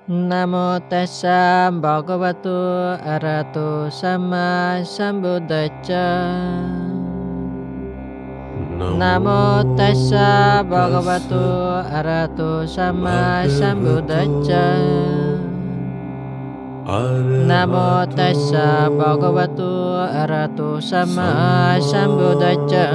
Namo tassa bhagavato arahato sama sambuddhassa. Namo tassa bhagavato arahato sama sambuddhassa. Namo tassa bhagavato arahato sama sambuddhassa.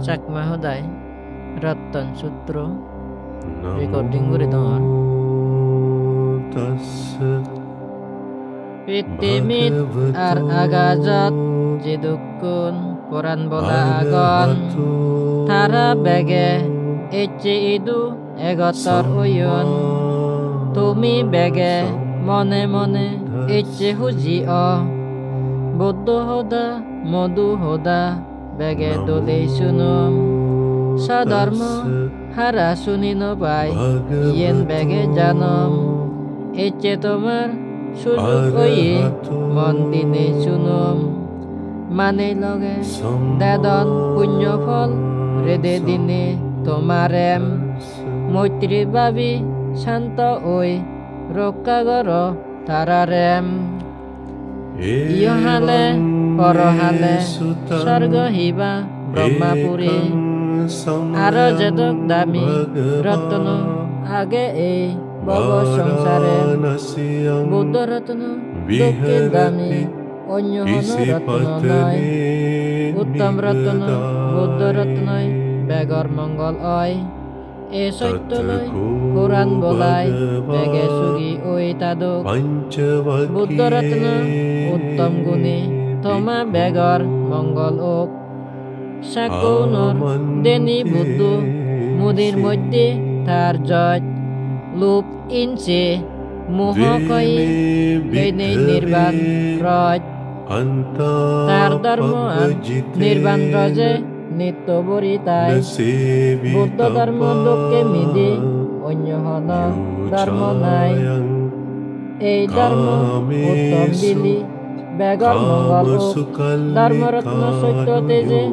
Cak Mahoday Ratan Sutra recording gue dong. Pitimit ar agazat jidukun puran bola agon tara bege ecce idu egotor uyun tumi bege mone mone ecce huji o buddho hoda modu hoda bege dole sunum sadharma hara sunino bai yen bege janom ecce tomar sunuk oye mondine sunum mane loge dadon punyo fol rede dine tomarem moitri babi santa oi rokagoro tararem iyo hale poro hale sarga hiba brahmapuri aro jedok dami ratno age e bogo sangsare buddha ratno dokke dami onyo hono ratno nai uttam ratno buddha ratnoi begar mongol oi e soittoloi Quran bolai bege sugi oi taduk buddha ratno uttam guni toma begar mongol ok Sakunur deni buddhu mudir modde tar joj lup ince muho koi bene nirban roj tar dharmoan nirban roje nitto boritai buddha dharmo dokke midi onyo hono dharmo nai ei dharmo uttam bili begar mongol ok dharmo ratno soitto teje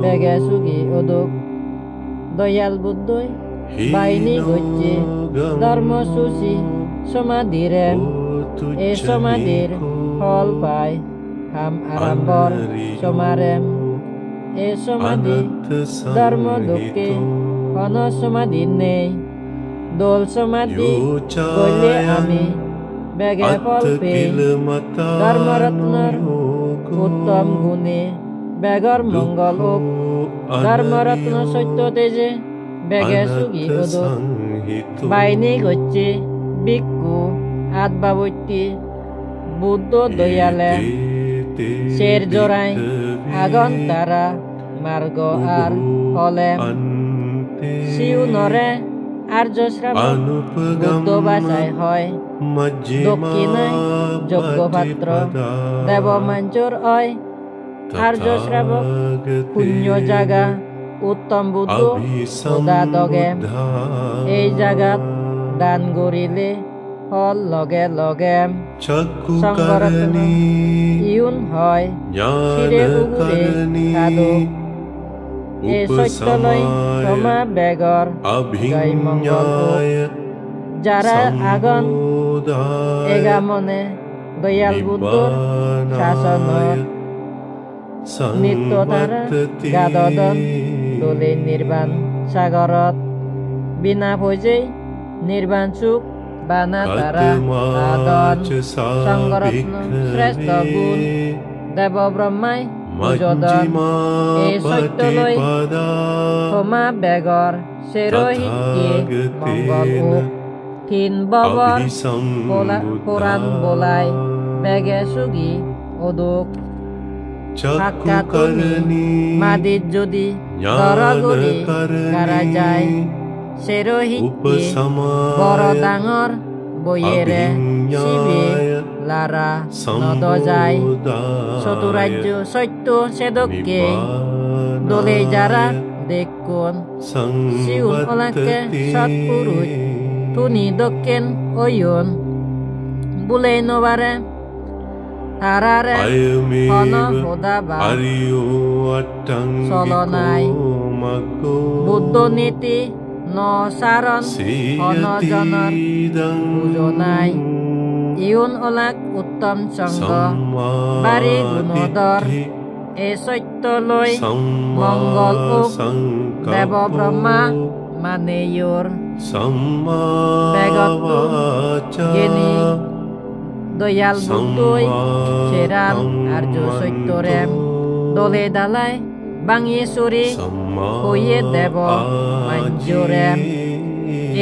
bege sugi odok doyal buddhoi baini gocce dharma susi somadirem e somadir hol pai ham arambor somarem e somadi dharma dokke hono somadine dol somadi golle ami bege polpe dharma ratnar uttam gune begar mongol ok dharma ratna soitto teje bege sugi odok baini gocce bikku at babutti buddho doyale ser jorai agon tara margo ar olem siu nore arjo sravak buddho basai hoy dokkinai joggo patra dewa mancur oi arjo sravak punyo jaga uttam buddho oda dogem ei jagat dan gorile hol loge logem sangkaratna iun hoy sire ugure kaduk e soittoloi toma begor jai mongol jara agon egamone doyal buddho sasonor nitto tara gadodon dole nirban sagarot bina pojei nirban suk bana tara adon sanggaratna sresta gun deva brahmai mujodon e soittoloi homa begor serohitki mongol uk tin bobor Quran bolai bege sugi odok Hakatuni madit jodi doraguri karajai serohitki boro dangor boyere sibi lara nodojai soturajjo soitto sedokke dole jara dekun siun olake satpuruj tuni dokken oyun bule novare tarare hono hodaba solonai buddho niti no saron ono jonor bujonai iun olak uttam sangga bari gunodor e soittoloi mongol uk Deva Brahma maneyur begottu geni doyal buddhoi seran arjo soittorem dole dalai bangi suri hoye devo manjurem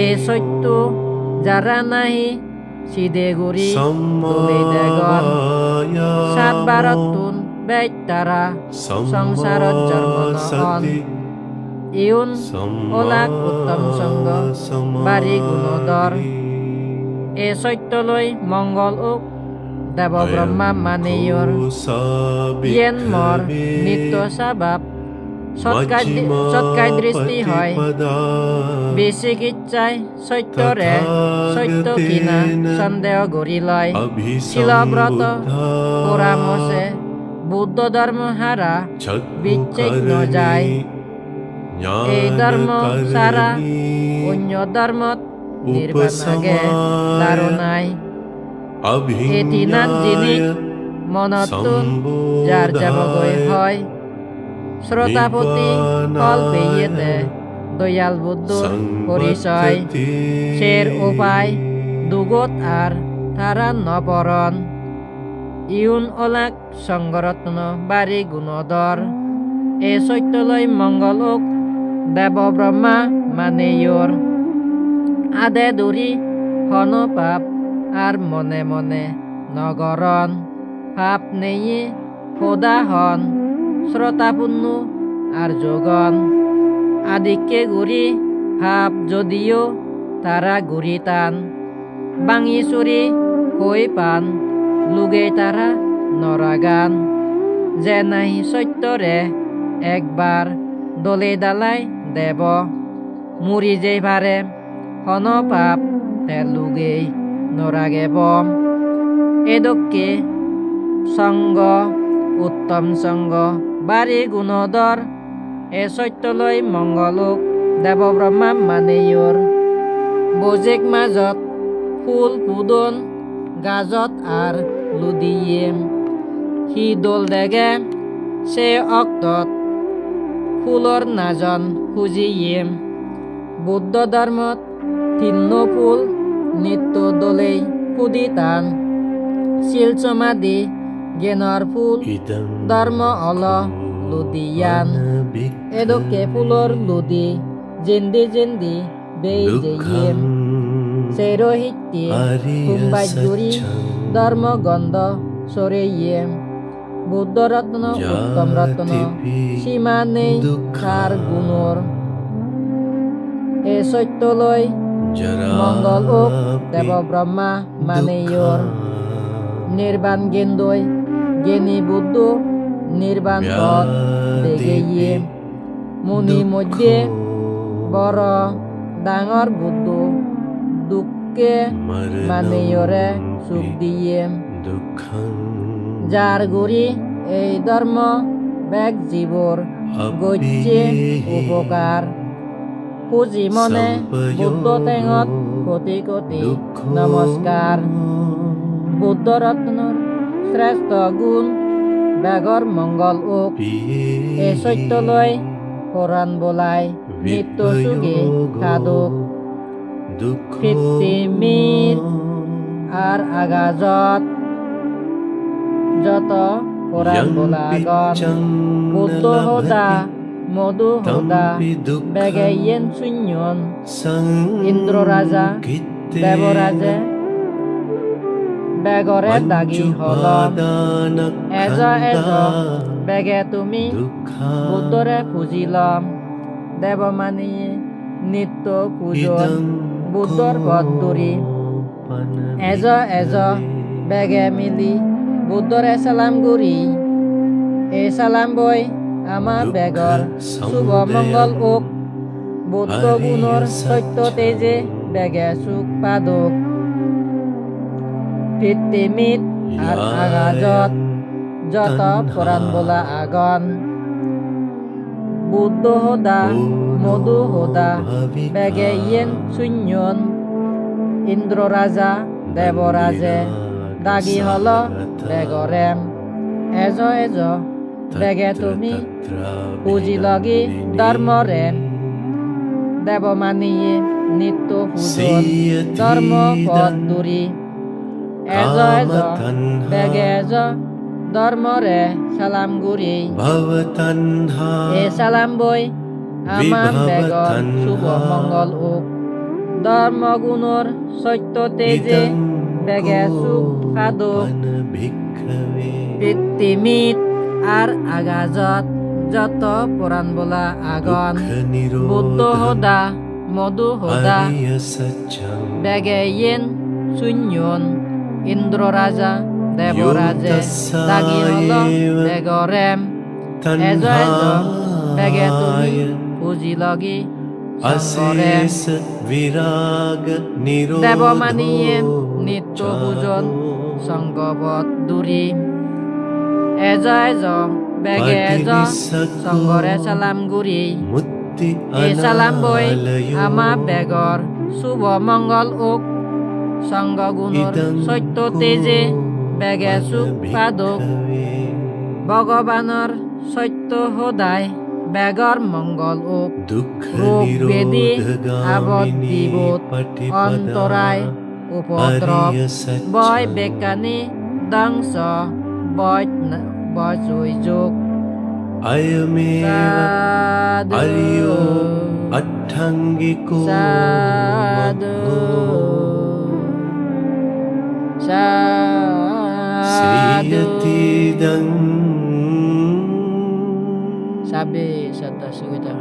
e soittu jaranahi sideguri dole degon sat baratun beitara sangsarot jarmonoon iun olak uttam sangga bari gunodor e soittoloi mongol uk Deva Brahma maneyur yen mor nitto sabab sotkai dristi hoy bisik ichai soittore soitto kina sandeo goriloi silabrata puramose buddha dharma hara bichek no jai এই ধর্ম সারা অন্য ধর্মত নির্বাণাগে দারুণাই এটি নান জিনিস মনতুন যার যাবগৈ হয় শ্রোতাপতি ফল পেয়েতে দয়াল বুদ্ধর পরিচয় সের উপায় দুগত আর তারা নপরণ ইউন অলাক সংগরত্ন বারি গুণধর এ সত্যলয় মঙ্গল okay Deva Brahma maneyur ade duri hono pap ar mone mone nogoron pap neyi hoda hon srota punnu ar jogon adike guri pap jodio tara guritan bangi suri hoi pan luge tara noragan jenahi soittore ekbar dole dalai দেব মুড়ি যে পারে হন পাপ তেলুগেই নরাগেব এদকে সঙ্গ উত্তম সঙ্গ বারি গুণধর এ সত্যলৈ মঙ্গলোক দেব ব্রহ্মা মানেয়ুর বজেক মাজত ফুল পুদন গাজত আর লুদিয়েম হি দোল দেগে সে অক্তত floor নাজন খুঁজিয়েম Buddha ধর্মত তিন্ন ফুল নিত্য দলেই পুদিতান শিলচমাদি জ্ঞানর ফুল ধর্ম অল লুদিয়ান এদকে ফুলর লুদি জিন্দি জিন্দি বেইয়েম সেরোহিত্যে কুম্বাজুরি ধর্ম গন্ধ সরেইয়েম বুদ্ধ রত্ন উত্তম রত্ন সীমা নেই তার গুণর এ সত্যলয় মঙ্গল ওক দেব ব্রহ্মা মানেয়র নির্বাণ গেন্দই জ্ঞানী বুদ্ধ নির্বাণ পথ দেগেইয়ে মুনি মধ্যে বড় ডাঙর বুদ্ধ দুঃখে মানেয়রে সুখ দিয়ে যার গুরি এই ধর্ম বেগ জীবর গজ্যে উপকার পুঁজি মনে বুদ্ধ টেঙত কোটি কোটি নমস্কার বুদ্ধ রত্নর শ্রেষ্ঠ গুণ বেগর মঙ্গল ওক এ সত্যলৈ কোরআন বলাই নিত্য সুগে সাধক পৃথিবীর আর আগাজত যত কোরআন বলাগন বুদ্ধ হোদা মধু হোদা বেগাইয়েন শূন্যন ইন্দ্র রাজা দেবরাজে বেগরে দাগি হলম এজ বেগে তুমি বুদ্ধরে পুজিলম দেবমানিয়ে নিত্য পূজন বুদ্ধর পদ্মরি এজ বেগে মিলি বুদ্ধরে সালাম গুরি এ সালাম বই আমার বেগর শুভ মঙ্গল ওক বুদ্ধ গুণর সত্য তেজে বেগে সুখ পাদক পৃথিবীত আর আগাজত যত পুরাণ বলা আগন Buddha hoda modu hoda bege yen sunyon Indro raja devo raje dagi holo begorem ejo ejo bege tumi puji lagi dharma rem devo maniye nitto pujon dharma pod duri ejo ejo bege ejo dharma re salam guri e salam boy আমার বেগর শুভ মঙ্গল okay ধর্ম গুণর সত্য তেজে বেগে সুখ সাধক পৃথিবীত আর আগাজত যত পুরাণ বলা আগন বুদ্ধ হোদা মধু হোদা বেগে ইয়েন শূন্যন ইন্দ্র রাজা দেবরাজে দাগি হল বেগরেম এজ এজ বেগে তুমি পুজি লগি সঙ্গরে দেব মানিয়ে নিত্য পূজন সঙ্গবত দূরি এজ এজ বেগে এজ সঙ্গরে সালাম গুরি এ সালাম বই আমা বেগর শুভ মঙ্গল ওক সঙ্গ গুণর সত্য তেজে বেগে সুখ পাদক ভগবানৰ সত্য সদায় বেগৰ মঙ্গল ওক ৰোগ বেদি আবদ্ধিবোধ অন্তৰায় উপদ্ৰৱ বয় বেকানি দংশ বয় যোগ সাধু sabi sa tasuitan